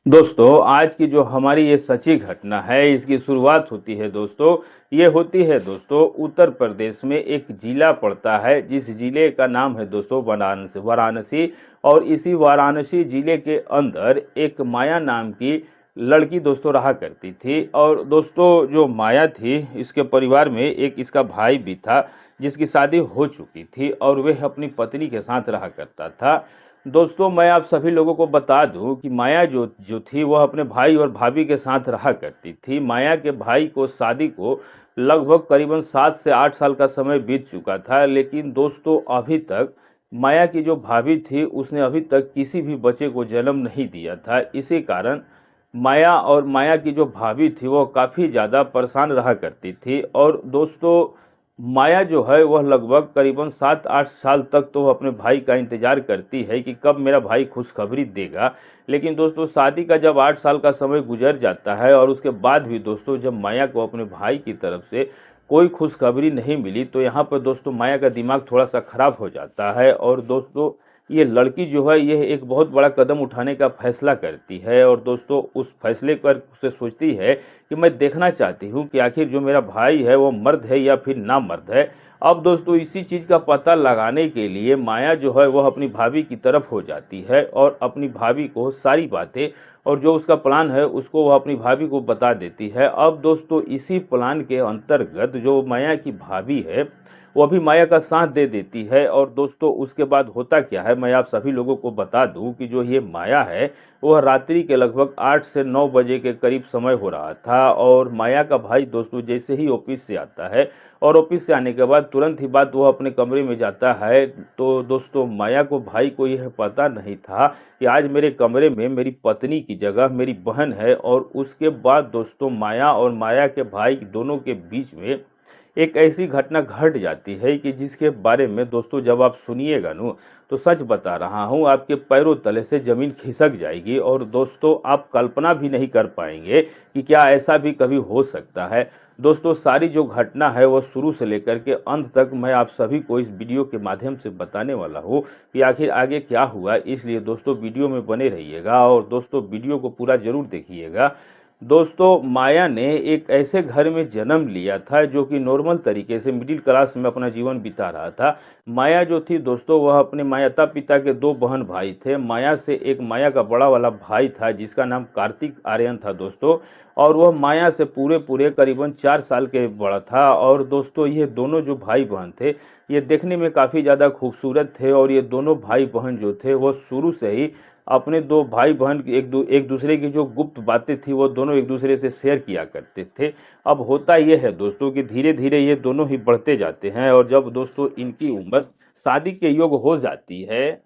दोस्तों आज की जो हमारी ये सच्ची घटना है इसकी शुरुआत होती है दोस्तों। ये होती है दोस्तों उत्तर प्रदेश में एक जिला पड़ता है जिस जिले का नाम है दोस्तों वाराणसी वाराणसी। और इसी वाराणसी जिले के अंदर एक माया नाम की लड़की दोस्तों रहा करती थी। और दोस्तों जो माया थी इसके परिवार में एक इसका भाई भी था जिसकी शादी हो चुकी थी और वह अपनी पत्नी के साथ रहा करता था। दोस्तों मैं आप सभी लोगों को बता दूं कि माया जो जो थी वह अपने भाई और भाभी के साथ रहा करती थी। माया के भाई को शादी को लगभग करीबन 7 से 8 साल का समय बीत चुका था, लेकिन दोस्तों अभी तक माया की जो भाभी थी उसने अभी तक किसी भी बच्चे को जन्म नहीं दिया था। इसी कारण माया की जो भाभी थी वो काफ़ी ज़्यादा परेशान रहा करती थी। और दोस्तों माया जो है वह लगभग करीबन 7-8 साल तक तो वह अपने भाई का इंतज़ार करती है कि कब मेरा भाई खुशखबरी देगा। लेकिन दोस्तों शादी का जब 8 साल का समय गुजर जाता है और उसके बाद भी दोस्तों जब माया को अपने भाई की तरफ से कोई खुशखबरी नहीं मिली तो यहाँ पर दोस्तों माया का दिमाग थोड़ा सा खराब हो जाता है। और दोस्तों ये लड़की जो है यह एक बहुत बड़ा कदम उठाने का फैसला करती है। और दोस्तों उस फैसले कर उसे सोचती है कि मैं देखना चाहती हूँ कि आखिर जो मेरा भाई है वो मर्द है या फिर ना मर्द है। अब दोस्तों इसी चीज़ का पता लगाने के लिए माया जो है वह अपनी भाभी की तरफ हो जाती है और अपनी भाभी को सारी बातें और जो उसका प्लान है उसको वह अपनी भाभी को बता देती है। अब दोस्तों इसी प्लान के अंतर्गत जो माया की भाभी है वो भी माया का साथ दे देती है। और दोस्तों उसके बाद होता क्या है मैं आप सभी लोगों को बता दूं कि जो ये माया है वह रात्रि के लगभग 8 से 9 बजे के करीब समय हो रहा था। और माया का भाई दोस्तों जैसे ही ऑफिस से आता है और ऑफिस से आने के बाद तुरंत ही बाद वह अपने कमरे में जाता है। तो दोस्तों माया को भाई को यह पता नहीं था कि आज मेरे कमरे में मेरी पत्नी की जगह मेरी बहन है। और उसके बाद दोस्तों माया और माया के भाई दोनों के बीच में एक ऐसी घटना घट जाती है कि जिसके बारे में दोस्तों जब आप सुनिएगा नु तो सच बता रहा हूँ आपके पैरों तले से ज़मीन खिसक जाएगी। और दोस्तों आप कल्पना भी नहीं कर पाएंगे कि क्या ऐसा भी कभी हो सकता है। दोस्तों सारी जो घटना है वो शुरू से लेकर के अंत तक मैं आप सभी को इस वीडियो के माध्यम से बताने वाला हूँ कि आखिर आगे क्या हुआ। इसलिए दोस्तों वीडियो में बने रहिएगा और दोस्तों वीडियो को पूरा ज़रूर देखिएगा। दोस्तों माया ने एक ऐसे घर में जन्म लिया था जो कि नॉर्मल तरीके से मिडिल क्लास में अपना जीवन बिता रहा था। माया जो थी दोस्तों वह अपने माता पिता के 2 बहन भाई थे। माया से एक माया का बड़ा वाला भाई था जिसका नाम कार्तिक आर्यन था दोस्तों। और वह माया से पूरे पूरे करीबन 4 साल के बड़ा था। और दोस्तों ये दोनों जो भाई बहन थे ये देखने में काफ़ी ज़्यादा खूबसूरत थे। और ये दोनों भाई बहन जो थे वो शुरू से ही अपने 2 भाई बहन एक दूसरे की जो गुप्त बातें थी वो दोनों एक दूसरे से शेयर किया करते थे। अब होता यह है दोस्तों कि धीरे धीरे ये दोनों ही बढ़ते जाते हैं और जब दोस्तों इनकी उम्र शादी के योग हो जाती है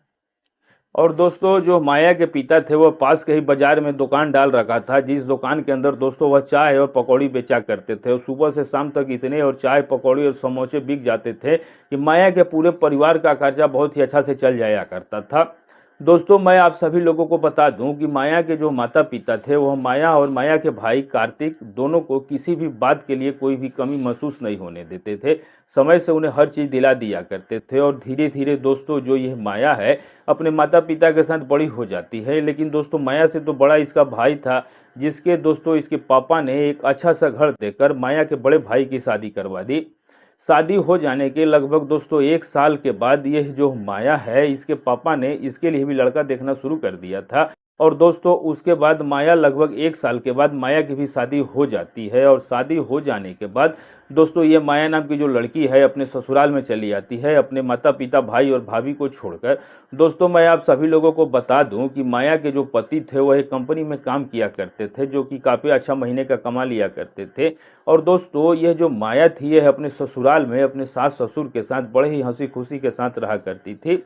और दोस्तों जो माया के पिता थे वो पास के ही बाजार में दुकान डाल रखा था जिस दुकान के अंदर दोस्तों वह चाय और पकौड़ी बेचा करते थे। और सुबह से शाम तक इतने और चाय पकौड़ी और समोसे बिक जाते थे कि माया के पूरे परिवार का खर्चा बहुत ही अच्छा से चल जाया करता था। दोस्तों मैं आप सभी लोगों को बता दूं कि माया के जो माता पिता थे वह माया और माया के भाई कार्तिक दोनों को किसी भी बात के लिए कोई भी कमी महसूस नहीं होने देते थे। समय से उन्हें हर चीज़ दिला दिया करते थे। और धीरे धीरे दोस्तों जो ये माया है अपने माता पिता के साथ बड़ी हो जाती है। लेकिन दोस्तों माया से तो बड़ा इसका भाई था जिसके दोस्तों इसके पापा ने एक अच्छा सा घर देकर माया के बड़े भाई की शादी करवा दी। शादी हो जाने के लगभग दोस्तों 1 साल के बाद यह जो माया है इसके पापा ने इसके लिए भी लड़का देखना शुरू कर दिया था। और दोस्तों उसके बाद माया लगभग 1 साल के बाद माया की भी शादी हो जाती है। और शादी हो जाने के बाद दोस्तों ये माया नाम की जो लड़की है अपने ससुराल में चली आती है अपने माता पिता भाई और भाभी को छोड़कर। दोस्तों मैं आप सभी लोगों को बता दूं कि माया के जो पति थे वह एक कंपनी में काम किया करते थे जो कि काफ़ी अच्छा महीने का कमा लिया करते थे। और दोस्तों यह जो माया थी यह अपने ससुराल में अपने सास ससुर के साथ बड़े ही हंसी खुशी के साथ रहा करती थी।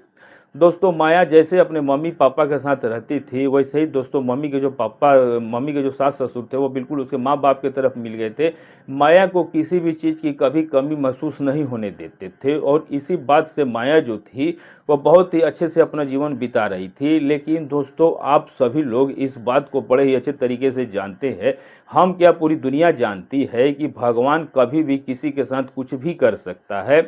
दोस्तों माया जैसे अपने मम्मी पापा के साथ रहती थी वैसे ही दोस्तों मम्मी के जो सास ससुर थे वो बिल्कुल उसके माँ बाप की तरफ मिल गए थे। माया को किसी भी चीज़ की कभी कमी महसूस नहीं होने देते थे। और इसी बात से माया जो थी वह बहुत ही अच्छे से अपना जीवन बिता रही थी। लेकिन दोस्तों आप सभी लोग इस बात को बड़े ही अच्छे तरीके से जानते हैं, हम क्या पूरी दुनिया जानती है कि भगवान कभी भी किसी के साथ कुछ भी कर सकता है।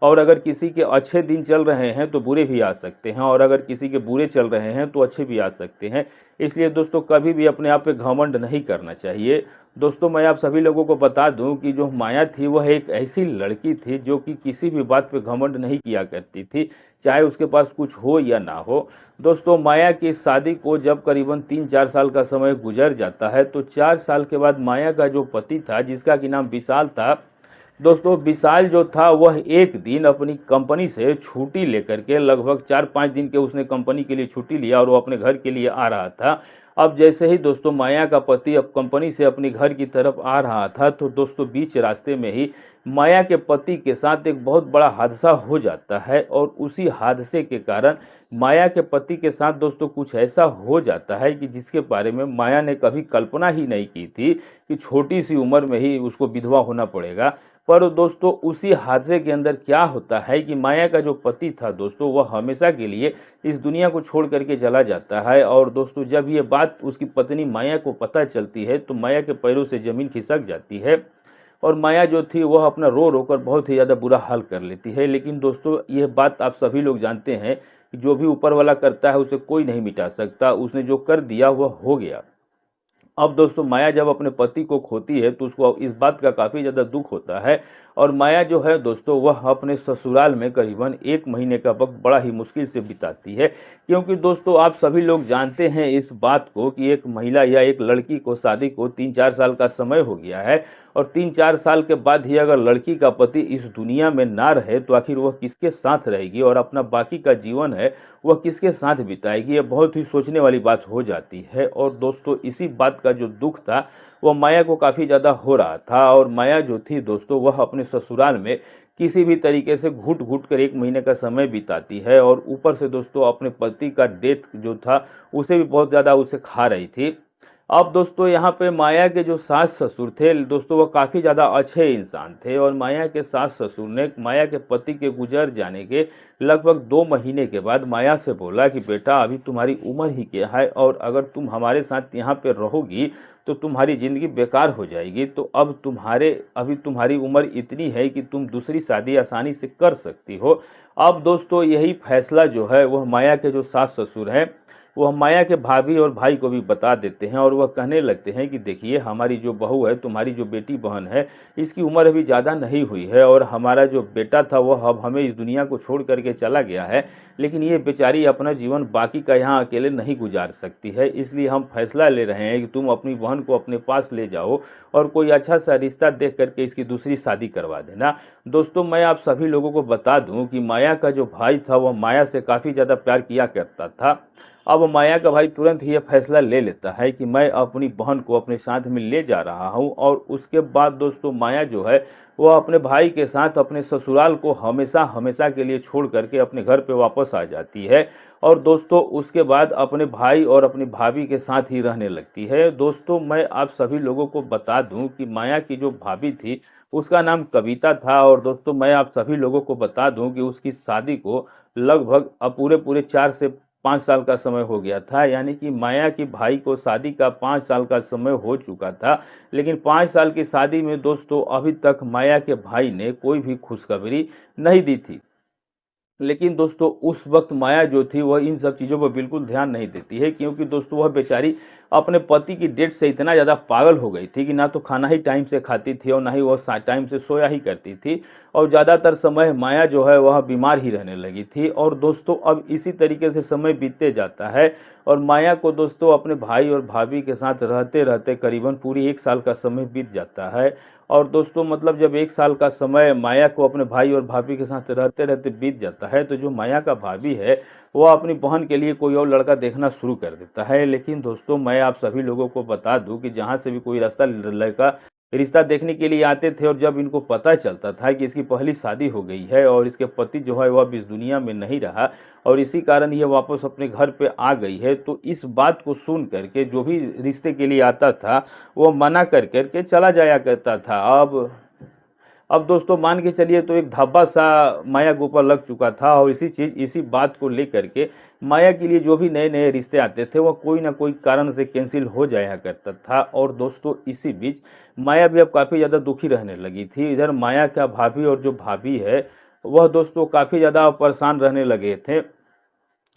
और अगर किसी के अच्छे दिन चल रहे हैं तो बुरे भी आ सकते हैं, और अगर किसी के बुरे चल रहे हैं तो अच्छे भी आ सकते हैं। इसलिए दोस्तों कभी भी अपने आप पे घमंड नहीं करना चाहिए। दोस्तों मैं आप सभी लोगों को बता दूं कि जो माया थी वह एक ऐसी लड़की थी जो कि किसी भी बात पे घमंड नहीं किया करती थी, चाहे उसके पास कुछ हो या ना हो। दोस्तों माया की शादी को जब करीबन 3-4 साल का समय गुजर जाता है तो 4 साल के बाद माया का जो पति था, जिसका कि नाम विशाल था, दोस्तों विशाल जो था वह एक दिन अपनी कंपनी से छुट्टी लेकर के, लगभग 4-5 दिन के उसने कंपनी के लिए छुट्टी लिया और वो अपने घर के लिए आ रहा था। अब जैसे ही दोस्तों माया का पति अब कंपनी से अपने घर की तरफ आ रहा था तो दोस्तों बीच रास्ते में ही माया के पति के साथ एक बहुत बड़ा हादसा हो जाता है, और उसी हादसे के कारण माया के पति के साथ दोस्तों कुछ ऐसा हो जाता है कि जिसके बारे में माया ने कभी कल्पना ही नहीं की थी कि छोटी सी उम्र में ही उसको विधवा होना पड़ेगा। पर दोस्तों उसी हादसे के अंदर क्या होता है कि माया का जो पति था दोस्तों वह हमेशा के लिए इस दुनिया को छोड़ करके चला जाता है। और दोस्तों जब ये बात उसकी पत्नी माया को पता चलती है तो माया के पैरों से ज़मीन खिसक जाती है, और माया जो थी वह अपना रो रो कर बहुत ही ज़्यादा बुरा हाल कर लेती है। लेकिन दोस्तों ये बात आप सभी लोग जानते हैं कि जो भी ऊपर वाला करता है उसे कोई नहीं मिटा सकता। उसने जो कर दिया वह हो गया। अब दोस्तों माया जब अपने पति को खोती है तो उसको इस बात का काफ़ी ज़्यादा दुख होता है, और माया जो है दोस्तों वह अपने ससुराल में करीबन 1 महीने का वक्त बड़ा ही मुश्किल से बिताती है। क्योंकि दोस्तों आप सभी लोग जानते हैं इस बात को कि एक महिला या एक लड़की को शादी को 3-4 साल का समय हो गया है, और 3-4 साल के बाद ही अगर लड़की का पति इस दुनिया में ना रहे तो आखिर वह किसके साथ रहेगी, और अपना बाकी का जीवन है वह किसके साथ बिताएगी। यह बहुत ही सोचने वाली बात हो जाती है। और दोस्तों इसी बात का जो दुख था वह माया को काफ़ी ज़्यादा हो रहा था, और माया जो थी दोस्तों वह अपने ससुराल में किसी भी तरीके से घुट घुट कर 1 महीने का समय बिताती है, और ऊपर से दोस्तों अपने पति का डेथ जो था उसे भी बहुत ज़्यादा उसे खा रही थी। अब दोस्तों यहाँ पे माया के जो सास ससुर थे दोस्तों वह काफ़ी ज़्यादा अच्छे इंसान थे, और माया के सास ससुर ने माया के पति के गुजर जाने के लगभग 2 महीने के बाद माया से बोला कि बेटा अभी तुम्हारी उम्र ही क्या है, और अगर तुम हमारे साथ यहाँ पे रहोगी तो तुम्हारी ज़िंदगी बेकार हो जाएगी। तो अब अभी तुम्हारी उम्र इतनी है कि तुम दूसरी शादी आसानी से कर सकती हो। अब दोस्तों यही फैसला जो है वह माया के जो सास ससुर हैं वह माया के भाभी और भाई को भी बता देते हैं, और वह कहने लगते हैं कि देखिए हमारी जो बहू है, तुम्हारी जो बेटी बहन है, इसकी उम्र अभी ज़्यादा नहीं हुई है, और हमारा जो बेटा था वह अब हमें इस दुनिया को छोड़ करके चला गया है, लेकिन ये बेचारी अपना जीवन बाकी का यहाँ अकेले नहीं गुजार सकती है। इसलिए हम फैसला ले रहे हैं कि तुम अपनी बहन को अपने पास ले जाओ और कोई अच्छा सा रिश्ता देख करके इसकी दूसरी शादी करवा देना। दोस्तों मैं आप सभी लोगों को बता दूं कि माया का जो भाई था वह माया से काफ़ी ज़्यादा प्यार किया करता था। अब माया का भाई तुरंत ही यह फैसला ले लेता है कि मैं अपनी बहन को अपने साथ में ले जा रहा हूं, और उसके बाद दोस्तों माया जो है वह अपने भाई के साथ अपने ससुराल को हमेशा हमेशा के लिए छोड़ करके अपने घर पे वापस आ जाती है, और दोस्तों उसके बाद अपने भाई और अपनी भाभी के साथ ही रहने लगती है। दोस्तों मैं आप सभी लोगों को बता दूं कि माया की जो भाभी थी उसका नाम कविता था, और दोस्तों मैं आप सभी लोगों को बता दूं कि उसकी शादी को लगभग अब पूरे 4 से 5 साल का समय हो गया था। यानी कि माया की भाई को शादी का 5 साल का समय हो चुका था, लेकिन 5 साल की शादी में दोस्तों अभी तक माया के भाई ने कोई भी खुशखबरी नहीं दी थी। लेकिन दोस्तों उस वक्त माया जो थी वह इन सब चीज़ों पर बिल्कुल ध्यान नहीं देती है, क्योंकि दोस्तों वह बेचारी अपने पति की डेट से इतना ज़्यादा पागल हो गई थी कि ना तो खाना ही टाइम से खाती थी और ना ही वह टाइम से सोया ही करती थी, और ज़्यादातर समय माया जो है वह बीमार ही रहने लगी थी। और दोस्तों अब इसी तरीके से समय बीतते जाता है, और माया को दोस्तों अपने भाई और भाभी के साथ रहते रहते करीबन पूरी 1 साल का समय बीत जाता है। और दोस्तों मतलब जब 1 साल का समय माया को अपने भाई और भाभी के साथ रहते रहते बीत जाता है तो जो माया का भाभी है वह अपनी बहन के लिए कोई और लड़का देखना शुरू कर देता है। लेकिन दोस्तों मैं आप सभी लोगों को बता दूं कि जहां से भी कोई लड़का रिश्ता देखने के लिए आते थे, और जब इनको पता चलता था कि इसकी पहली शादी हो गई है और इसके पति जो है वह अब इस दुनिया में नहीं रहा और इसी कारण यह वापस अपने घर पे आ गई है, तो इस बात को सुन करके जो भी रिश्ते के लिए आता था वह मना कर करके चला जाया करता था। अब दोस्तों मान के चलिए तो एक धब्बा सा माया के ऊपर लग चुका था, और इसी बात को लेकर के माया के लिए जो भी नए नए रिश्ते आते थे वह कोई ना कोई कारण से कैंसिल हो जाया करता था। और दोस्तों इसी बीच माया भी अब काफ़ी ज़्यादा दुखी रहने लगी थी। इधर माया का भाभी और जो भाभी है वह दोस्तों काफ़ी ज़्यादा परेशान रहने लगे थे,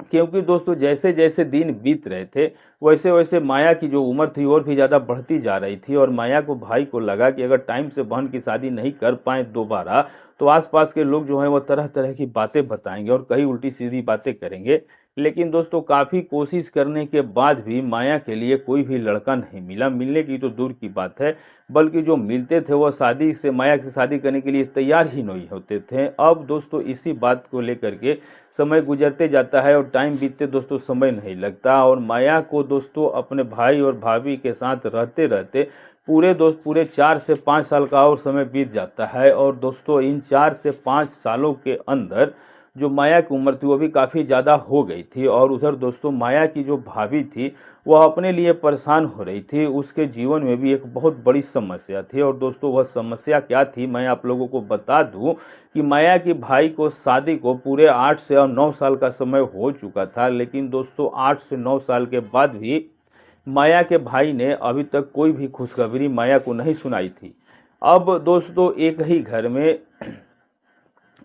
क्योंकि दोस्तों जैसे जैसे दिन बीत रहे थे वैसे वैसे माया की जो उम्र थी और भी ज़्यादा बढ़ती जा रही थी, और माया को भाई को लगा कि अगर टाइम से बहन की शादी नहीं कर पाए दोबारा तो आसपास के लोग जो हैं वो तरह तरह की बातें बताएंगे और कई उल्टी सीधी बातें करेंगे। लेकिन दोस्तों काफ़ी कोशिश करने के बाद भी माया के लिए कोई भी लड़का नहीं मिला। मिलने की तो दूर की बात है, बल्कि जो मिलते थे वो शादी से माया से शादी करने के लिए तैयार ही नहीं होते थे। अब दोस्तों इसी बात को लेकर के समय गुजरते जाता है और टाइम बीतते दोस्तों समय नहीं लगता, और माया को दोस्तों अपने भाई और भाभी के साथ रहते रहते पूरे 4 से 5 साल का और समय बीत जाता है। और दोस्तों इन 4 से 5 सालों के अंदर जो माया की उम्र थी वो भी काफ़ी ज़्यादा हो गई थी, और उधर दोस्तों माया की जो भाभी थी वह अपने लिए परेशान हो रही थी। उसके जीवन में भी एक बहुत बड़ी समस्या थी, और दोस्तों वह समस्या क्या थी मैं आप लोगों को बता दूं कि माया की भाई को शादी को पूरे 8 से 9 साल का समय हो चुका था, लेकिन दोस्तों 8 से 9 साल के बाद भी माया के भाई ने अभी तक कोई भी खुशखबरी माया को नहीं सुनाई थी। अब दोस्तों एक ही घर में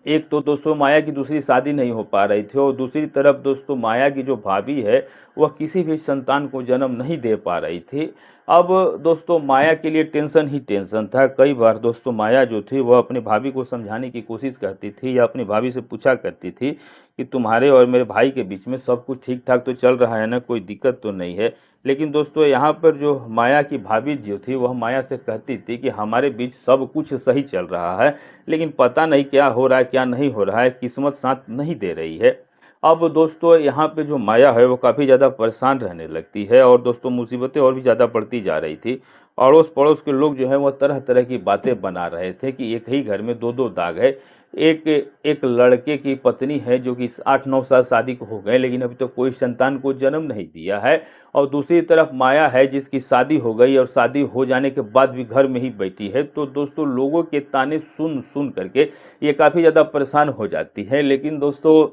एक तो दोस्तों माया की दूसरी शादी नहीं हो पा रही थी, और दूसरी तरफ दोस्तों माया की जो भाभी है वह किसी भी संतान को जन्म नहीं दे पा रही थी। अब दोस्तों माया के लिए टेंशन ही टेंशन था। कई बार दोस्तों माया जो थी वह अपनी भाभी को समझाने की कोशिश करती थी, या अपनी भाभी से पूछा करती थी कि तुम्हारे और मेरे भाई के बीच में सब कुछ ठीक ठाक तो चल रहा है ना, कोई दिक्कत तो नहीं है। लेकिन दोस्तों यहाँ पर जो माया की भाभी जो थी वह माया से कहती थी कि हमारे बीच सब कुछ सही चल रहा है, लेकिन पता नहीं क्या हो रहा है क्या नहीं हो रहा है, किस्मत साथ नहीं दे रही है। अब दोस्तों यहाँ पे जो माया है वो काफ़ी ज़्यादा परेशान रहने लगती है, और दोस्तों मुसीबतें और भी ज़्यादा बढ़ती जा रही थी। अड़ोस पड़ोस के लोग जो है वो तरह तरह की बातें बना रहे थे कि एक ही घर में दो दो दाग है। एक एक लड़के की पत्नी है जो कि 8-9 साल शादी को हो गए लेकिन अभी तक तो कोई संतान को जन्म नहीं दिया है, और दूसरी तरफ माया है जिसकी शादी हो गई और शादी हो जाने के बाद भी घर में ही बैठी है। तो दोस्तों लोगों के ताने सुन सुन करके ये काफ़ी ज़्यादा परेशान हो जाती है। लेकिन दोस्तों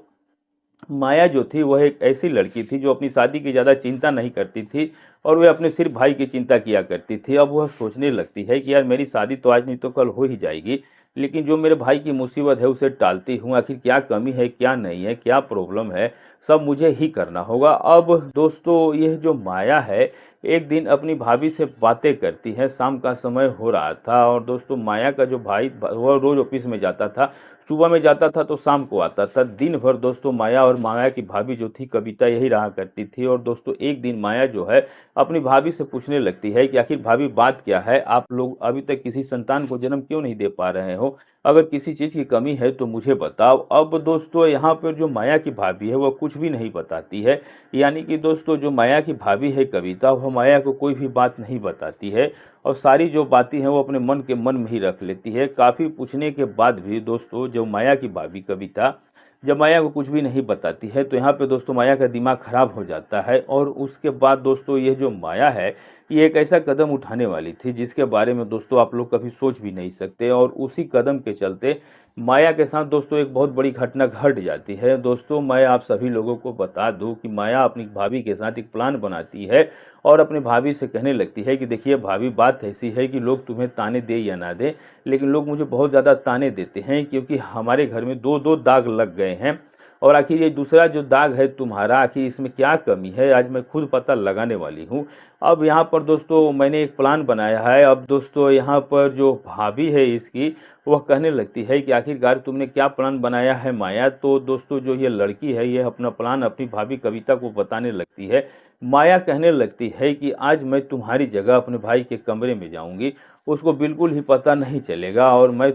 माया जो थी वह एक ऐसी लड़की थी जो अपनी शादी की ज़्यादा चिंता नहीं करती थी, और वह अपने सिर्फ भाई की चिंता किया करती थी। अब वह सोचने लगती है कि यार मेरी शादी तो आज नहीं तो कल हो ही जाएगी, लेकिन जो मेरे भाई की मुसीबत है उसे टालती हूँ। आखिर क्या कमी है क्या नहीं है क्या प्रॉब्लम है, सब मुझे ही करना होगा। अब दोस्तों यह जो माया है एक दिन अपनी भाभी से बातें करती है। शाम का समय हो रहा था, और दोस्तों माया का जो भाई वह रोज ऑफिस में जाता था, सुबह में जाता था तो शाम को आता था। दिन भर दोस्तों माया और माया की भाभी जो थी कविता यही रहा करती थी। और दोस्तों एक दिन माया जो है अपनी भाभी से पूछने लगती है कि आखिर भाभी बात क्या है, आप लोग अभी तक किसी संतान को जन्म क्यों नहीं दे पा रहे हो, अगर किसी चीज़ की कमी है तो मुझे बताओ। अब दोस्तों यहाँ पर जो माया की भाभी है वह कुछ भी नहीं बताती है, यानी कि दोस्तों जो माया की भाभी है कविता वह माया को कोई भी बात नहीं बताती है, और सारी जो बातें हैं वो अपने मन के मन में ही रख लेती है। काफ़ी पूछने के बाद भी दोस्तों जो माया की भाभी कविता जब माया को कुछ भी नहीं बताती है तो यहाँ पे दोस्तों माया का दिमाग खराब हो जाता है। और उसके बाद दोस्तों ये जो माया है ये एक ऐसा कदम उठाने वाली थी जिसके बारे में दोस्तों आप लोग कभी सोच भी नहीं सकते, और उसी कदम के चलते माया के साथ दोस्तों एक बहुत बड़ी घटना घट जाती है। दोस्तों मैं आप सभी लोगों को बता दूं कि माया अपनी भाभी के साथ एक प्लान बनाती है और अपनी भाभी से कहने लगती है कि देखिए भाभी बात ऐसी है कि लोग तुम्हें ताने दे या ना दे, लेकिन लोग मुझे बहुत ज़्यादा ताने देते हैं क्योंकि हमारे घर में दो दो दाग लग गए हैं, और आखिर ये दूसरा जो दाग है तुम्हारा, आखिर इसमें क्या कमी है, आज मैं खुद पता लगाने वाली हूँ। अब यहाँ पर दोस्तों मैंने एक प्लान बनाया है। अब दोस्तों यहाँ पर जो भाभी है इसकी वह कहने लगती है कि आखिरकार तुमने क्या प्लान बनाया है माया। तो दोस्तों जो ये लड़की है ये अपना प्लान अपनी भाभी कविता को बताने लगती है। माया कहने लगती है कि आज मैं तुम्हारी जगह अपने भाई के कमरे में जाऊंगी, उसको बिल्कुल ही पता नहीं चलेगा, और मैं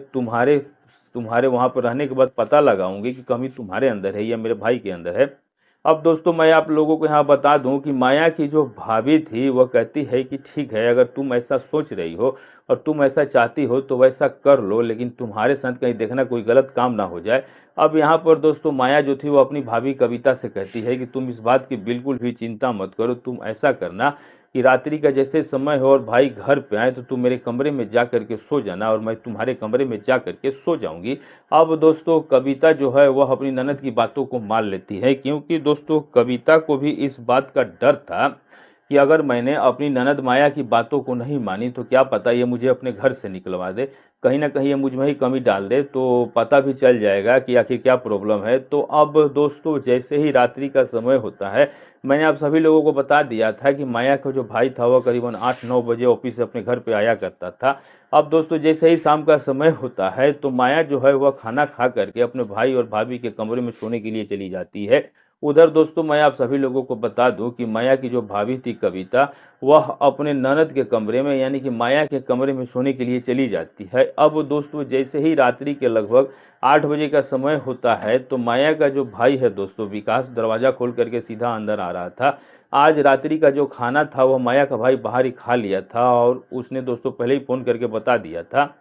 तुम्हारे वहाँ पर रहने के बाद पता लगाऊंगी कि कमी तुम्हारे अंदर है या मेरे भाई के अंदर है। अब दोस्तों मैं आप लोगों को यहाँ बता दूं कि माया की जो भाभी थी वह कहती है कि ठीक है, अगर तुम ऐसा सोच रही हो और तुम ऐसा चाहती हो तो वैसा कर लो, लेकिन तुम्हारे साथ कहीं देखना कोई गलत काम ना हो जाए। अब यहाँ पर दोस्तों माया जो थी वो अपनी भाभी कविता से कहती है कि तुम इस बात की बिल्कुल भी चिंता मत करो, तुम ऐसा करना कि रात्रि का जैसे समय हो और भाई घर पे आए तो तुम मेरे कमरे में जा करके सो जाना और मैं तुम्हारे कमरे में जा करके सो जाऊंगी। अब दोस्तों कविता जो है वह अपनी ननद की बातों को मान लेती है, क्योंकि दोस्तों कविता को भी इस बात का डर था कि अगर मैंने अपनी ननद माया की बातों को नहीं मानी तो क्या पता ये मुझे अपने घर से निकलवा दे, कहीं न कहीं ये मुझ में ही कमी डाल दे, तो पता भी चल जाएगा कि आखिर क्या प्रॉब्लम है। तो अब दोस्तों जैसे ही रात्रि का समय होता है, मैंने आप सभी लोगों को बता दिया था कि माया का जो भाई था वह करीबन 8-9 बजे ऑफ़िस से अपने घर पे आया करता था। अब दोस्तों जैसे ही शाम का समय होता है तो माया जो है वह खाना खा कर के अपने भाई और भाभी के कमरे में सोने के लिए चली जाती है। उधर दोस्तों मैं आप सभी लोगों को बता दूं कि माया की जो भाभी थी कविता, वह अपने ननद के कमरे में यानी कि माया के कमरे में सोने के लिए चली जाती है। अब दोस्तों जैसे ही रात्रि के लगभग 8 बजे का समय होता है तो माया का जो भाई है दोस्तों विकास, दरवाज़ा खोल करके सीधा अंदर आ रहा था। आज रात्रि का जो खाना था वह माया का भाई बाहर ही खा लिया था और उसने दोस्तों पहले ही फ़ोन करके बता दिया था।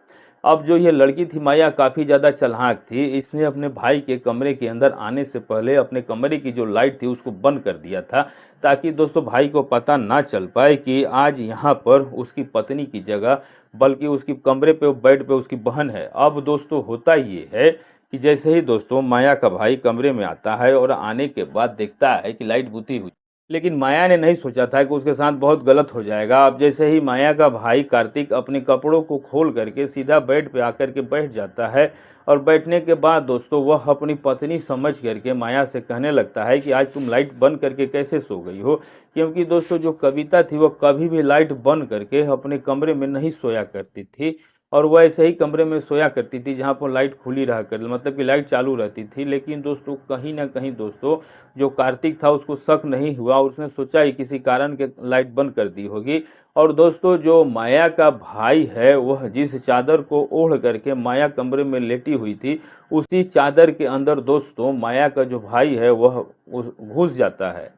अब जो ये लड़की थी माया काफ़ी ज़्यादा चालाक थी। इसने अपने भाई के कमरे के अंदर आने से पहले अपने कमरे की जो लाइट थी उसको बंद कर दिया था, ताकि दोस्तों भाई को पता ना चल पाए कि आज यहाँ पर उसकी पत्नी की जगह बल्कि उसकी कमरे पे बेड पे उसकी बहन है। अब दोस्तों होता ये है कि जैसे ही दोस्तों माया का भाई कमरे में आता है और आने के बाद देखता है कि लाइट बुझी हुई, लेकिन माया ने नहीं सोचा था कि उसके साथ बहुत गलत हो जाएगा। अब जैसे ही माया का भाई कार्तिक अपने कपड़ों को खोल करके सीधा बेड पे आकर के बैठ जाता है और बैठने के बाद दोस्तों वह अपनी पत्नी समझ करके माया से कहने लगता है कि आज तुम लाइट बंद करके कैसे सो गई हो, क्योंकि दोस्तों जो कविता थी वह कभी भी लाइट बंद करके अपने कमरे में नहीं सोया करती थी और वह ऐसे ही कमरे में सोया करती थी जहाँ पर लाइट खुली रहा कर मतलब कि लाइट चालू रहती थी। लेकिन दोस्तों कहीं ना कहीं दोस्तों जो कार्तिक था उसको शक नहीं हुआ और उसने सोचा ही किसी कारण के लाइट बंद कर दी होगी। और दोस्तों जो माया का भाई है वह जिस चादर को ओढ़ करके माया कमरे में लेटी हुई थी, उसी चादर के अंदर दोस्तों माया का जो भाई है वह घुस जाता है।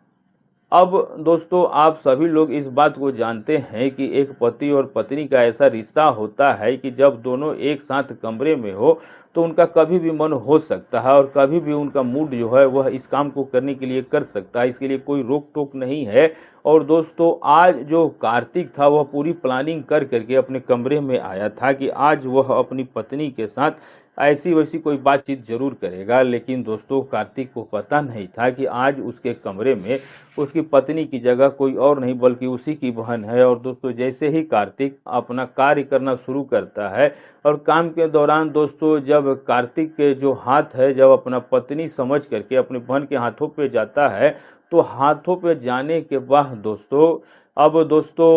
अब दोस्तों आप सभी लोग इस बात को जानते हैं कि एक पति और पत्नी का ऐसा रिश्ता होता है कि जब दोनों एक साथ कमरे में हो तो उनका कभी भी मन हो सकता है और कभी भी उनका मूड जो है वह इस काम को करने के लिए कर सकता है, इसके लिए कोई रोक टोक नहीं है। और दोस्तों आज जो कार्तिक था वह पूरी प्लानिंग कर करके अपने कमरे में आया था कि आज वह अपनी पत्नी के साथ ऐसी वैसी कोई बातचीत जरूर करेगा, लेकिन दोस्तों कार्तिक को पता नहीं था कि आज उसके कमरे में उसकी पत्नी की जगह कोई और नहीं बल्कि उसी की बहन है। और दोस्तों जैसे ही कार्तिक अपना कार्य करना शुरू करता है और काम के दौरान दोस्तों जब कार्तिक के जो हाथ है जब अपना पत्नी समझ करके अपनी बहन के हाथों पे जाता है तो हाथों पे जाने के बाद दोस्तों अब दोस्तों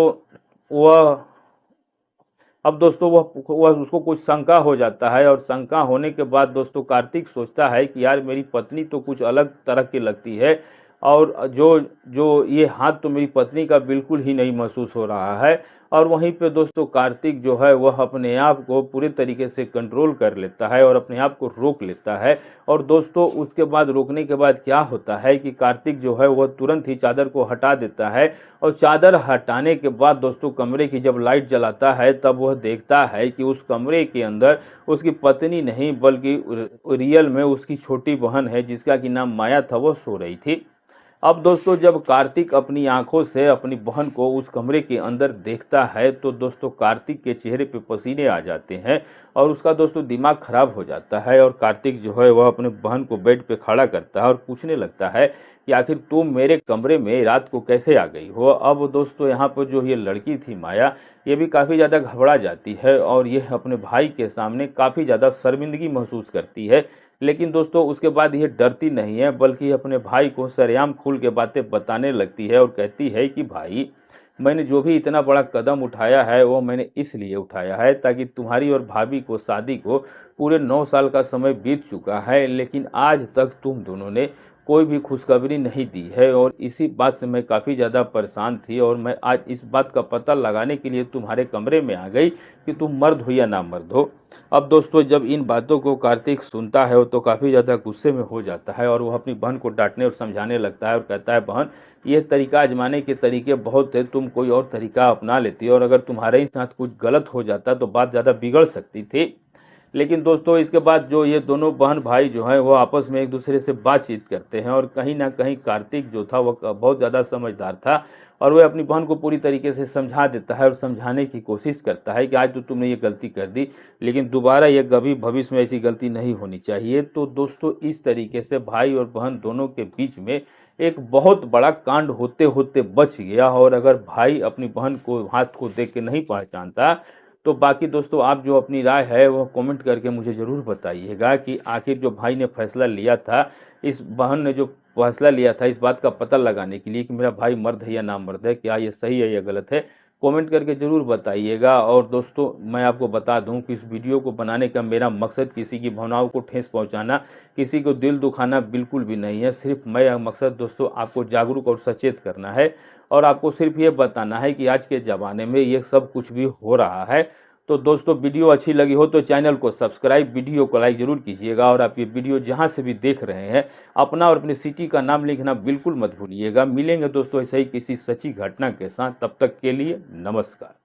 वह अब दोस्तों वह उसको कुछ शंका हो जाता है और शंका होने के बाद दोस्तों कार्तिक सोचता है कि यार मेरी पत्नी तो कुछ अलग तरह की लगती है और जो जो ये हाथ तो मेरी पत्नी का बिल्कुल ही नहीं महसूस हो रहा है। और वहीं पे दोस्तों कार्तिक जो है वह अपने आप को पूरे तरीके से कंट्रोल कर लेता है और अपने आप को रोक लेता है। और दोस्तों उसके बाद रोकने के बाद क्या होता है कि कार्तिक जो है वह तुरंत ही चादर को हटा देता है और चादर हटाने के बाद दोस्तों कमरे की जब लाइट जलाता है तब वह देखता है कि उस कमरे के अंदर उसकी पत्नी नहीं बल्कि रियल में उसकी छोटी बहन है जिसका कि नाम माया था, वह सो रही थी। अब दोस्तों जब कार्तिक अपनी आंखों से अपनी बहन को उस कमरे के अंदर देखता है तो दोस्तों कार्तिक के चेहरे पे पसीने आ जाते हैं और उसका दोस्तों दिमाग खराब हो जाता है। और कार्तिक जो है वह अपने बहन को बेड पे खड़ा करता है और पूछने लगता है कि आखिर तुम मेरे कमरे में रात को कैसे आ गई हो। अब दोस्तों यहाँ पर जो ये लड़की थी माया, ये भी काफ़ी ज़्यादा घबरा जाती है और ये अपने भाई के सामने काफ़ी ज़्यादा शर्मिंदगी महसूस करती है। लेकिन दोस्तों उसके बाद ये डरती नहीं है बल्कि अपने भाई को सरेआम खुल के बातें बताने लगती है और कहती है कि भाई मैंने जो भी इतना बड़ा कदम उठाया है वो मैंने इसलिए उठाया है ताकि तुम्हारी और भाभी को शादी को पूरे 9 साल का समय बीत चुका है, लेकिन आज तक तुम दोनों ने कोई भी खुशखबरी नहीं दी है और इसी बात से मैं काफ़ी ज़्यादा परेशान थी और मैं आज इस बात का पता लगाने के लिए तुम्हारे कमरे में आ गई कि तुम मर्द हो या ना मर्द हो। अब दोस्तों जब इन बातों को कार्तिक सुनता है तो काफ़ी ज़्यादा गुस्से में हो जाता है और वह अपनी बहन को डांटने और समझाने लगता है और कहता है बहन ये तरीका आजमाने के तरीके बहुत थे, तुम कोई और तरीका अपना लेती और अगर तुम्हारे ही साथ कुछ गलत हो जाता तो बात ज़्यादा बिगड़ सकती थी। लेकिन दोस्तों इसके बाद जो ये दोनों बहन भाई जो हैं वो आपस में एक दूसरे से बातचीत करते हैं और कहीं ना कहीं कार्तिक जो था वह बहुत ज़्यादा समझदार था और वह अपनी बहन को पूरी तरीके से समझा देता है और समझाने की कोशिश करता है कि आज तो तुमने ये गलती कर दी लेकिन दोबारा ये कभी भविष्य में ऐसी गलती नहीं होनी चाहिए। तो दोस्तों इस तरीके से भाई और बहन दोनों के बीच में एक बहुत बड़ा कांड होते होते बच गया। और अगर भाई अपनी बहन को हाथ को देख के नहीं पहचानता, तो बाकी दोस्तों आप जो अपनी राय है वो कमेंट करके मुझे ज़रूर बताइएगा कि आखिर जो भाई ने फैसला लिया था, इस बहन ने जो फैसला लिया था इस बात का पता लगाने के लिए कि मेरा भाई मर्द है या ना मर्द है, क्या ये सही है या गलत है, कमेंट करके ज़रूर बताइएगा। और दोस्तों मैं आपको बता दूं कि इस वीडियो को बनाने का मेरा मकसद किसी की भावनाओं को ठेस पहुंचाना, किसी को दिल दुखाना बिल्कुल भी नहीं है। सिर्फ मेरा मकसद दोस्तों आपको जागरूक और सचेत करना है और आपको सिर्फ ये बताना है कि आज के ज़माने में ये सब कुछ भी हो रहा है। तो दोस्तों वीडियो अच्छी लगी हो तो चैनल को सब्सक्राइब, वीडियो को लाइक ज़रूर कीजिएगा। और आप ये वीडियो जहाँ से भी देख रहे हैं अपना और अपनी सिटी का नाम लिखना बिल्कुल मत भूलिएगा। मिलेंगे दोस्तों ऐसे ही किसी सच्ची घटना के साथ, तब तक के लिए नमस्कार।